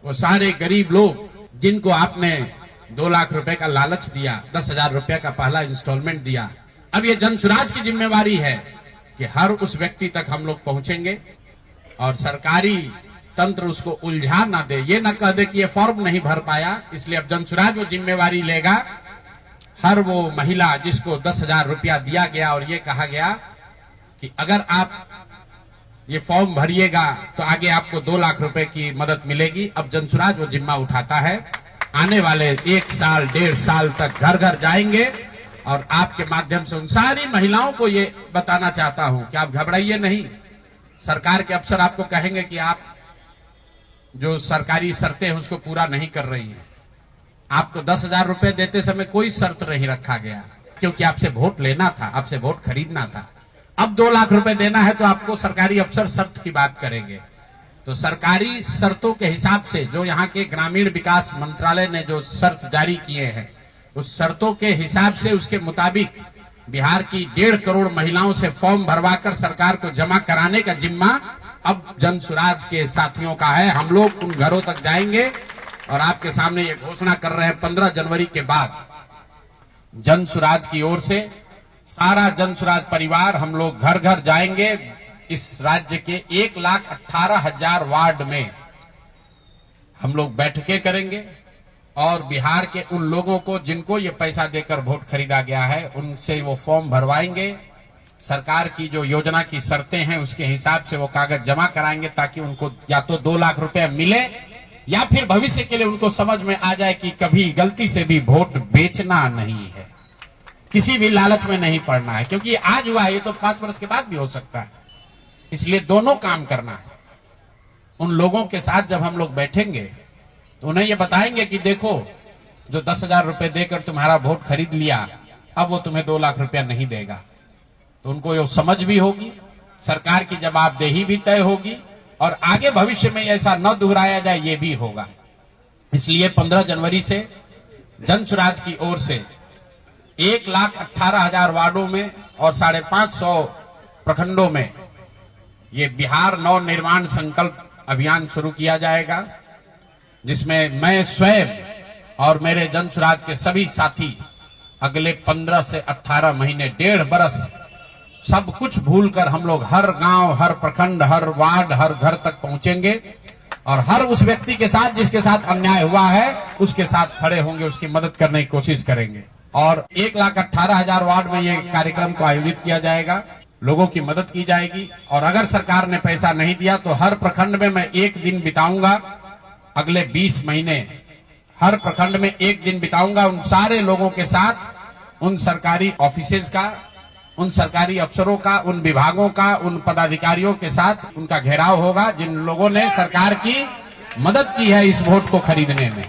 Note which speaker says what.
Speaker 1: वो सारे गरीब लोग जिनको आपने 2 लाख रुपए का लालच दिया, 10,000 रुपए का पहला इंस्टॉलमेंट दिया, अब ये जनसुराज की जिम्मेवारी है कि हर उस व्यक्ति तक हम लोग पहुंचेंगे और सरकारी तंत्र उसको उलझा ना दे, ये ना कह दे कि ये फॉर्म नहीं भर पाया। इसलिए अब जनसुराज वो जिम्मेवारी लेगा। हर वो महिला जिसको 10,000 रुपया दिया गया और ये कहा गया कि अगर आप ये फॉर्म भरिएगा तो आगे आपको 2 लाख रुपए की मदद मिलेगी, अब जनसुराज वो जिम्मा उठाता है। आने वाले 1 साल 1.5 साल तक घर घर जाएंगे और आपके माध्यम से उन सारी महिलाओं को ये बताना चाहता हूं कि आप घबराइए नहीं। सरकार के अफसर आपको कहेंगे कि आप जो सरकारी शर्तें हैं उसको पूरा नहीं कर रही है। आपको 10,000 रुपए देते समय कोई शर्त नहीं रखा गया, क्योंकि आपसे वोट लेना था, आपसे वोट खरीदना था। अब 2 लाख रुपए देना है तो आपको सरकारी अफसर शर्त की बात करेंगे। तो सरकारी शर्तों के हिसाब से जो यहाँ के ग्रामीण विकास मंत्रालय ने जो शर्त जारी किए हैं, उस शर्तों के हिसाब से उसके मुताबिक बिहार की 1.5 करोड़ महिलाओं से फॉर्म भरवाकर सरकार को जमा कराने का जिम्मा अब जनसुराज के साथियों का है। हम लोग उन घरों तक जाएंगे और आपके सामने ये घोषणा कर रहे हैं 15 जनवरी के बाद जनसुराज की ओर से सारा जनसुराज परिवार हम लोग घर घर जाएंगे। इस राज्य के 1,18,000 वार्ड में हम लोग बैठकें करेंगे और बिहार के उन लोगों को जिनको ये पैसा देकर वोट खरीदा गया है उनसे वो फॉर्म भरवाएंगे। सरकार की जो योजना की शर्तें हैं उसके हिसाब से वो कागज जमा कराएंगे ताकि उनको या तो 2 लाख रुपए मिले या फिर भविष्य के लिए उनको समझ में आ जाए कि कभी गलती से भी वोट बेचना नहीं है, किसी भी लालच में नहीं पड़ना है, क्योंकि आज हुआ है, ये तो 5 वर्ष के बाद भी हो सकता है। इसलिए दोनों काम करना है। उन लोगों के साथ जब हम लोग बैठेंगे तो उन्हें ये बताएंगे कि देखो, जो 10,000 रुपए देकर तुम्हारा वोट खरीद लिया, अब वो तुम्हें 2 लाख रुपया नहीं देगा। तो उनको ये समझ भी होगी, सरकार की जवाबदेही भी तय होगी और आगे भविष्य में ऐसा न दोहराया जाए ये भी होगा। इसलिए 15 जनवरी से जनसुराज की ओर से 1,18,000 वार्डों में और 550 प्रखंडों में ये बिहार नव निर्माण संकल्प अभियान शुरू किया जाएगा, जिसमें मैं स्वयं और मेरे जनसुराज के सभी साथी अगले 15 से 18 महीने 1.5 बरस सब कुछ भूलकर हम लोग हर गांव, हर प्रखंड, हर वार्ड, हर घर तक पहुंचेंगे और हर उस व्यक्ति के साथ जिसके साथ अन्याय हुआ है उसके साथ खड़े होंगे, उसकी मदद करने की कोशिश करेंगे। और 1,18,000 वार्ड में ये कार्यक्रम को आयोजित किया जाएगा, लोगों की मदद की जाएगी। और अगर सरकार ने पैसा नहीं दिया तो हर प्रखंड में मैं 1 दिन बिताऊंगा, अगले 20 महीने हर प्रखंड में 1 दिन बिताऊंगा उन सारे लोगों के साथ, उन सरकारी ऑफिसेज का, उन सरकारी अफसरों का, उन विभागों का, उन पदाधिकारियों के साथ उनका घेराव होगा जिन लोगों ने सरकार की मदद की है इस वोट को खरीदने में।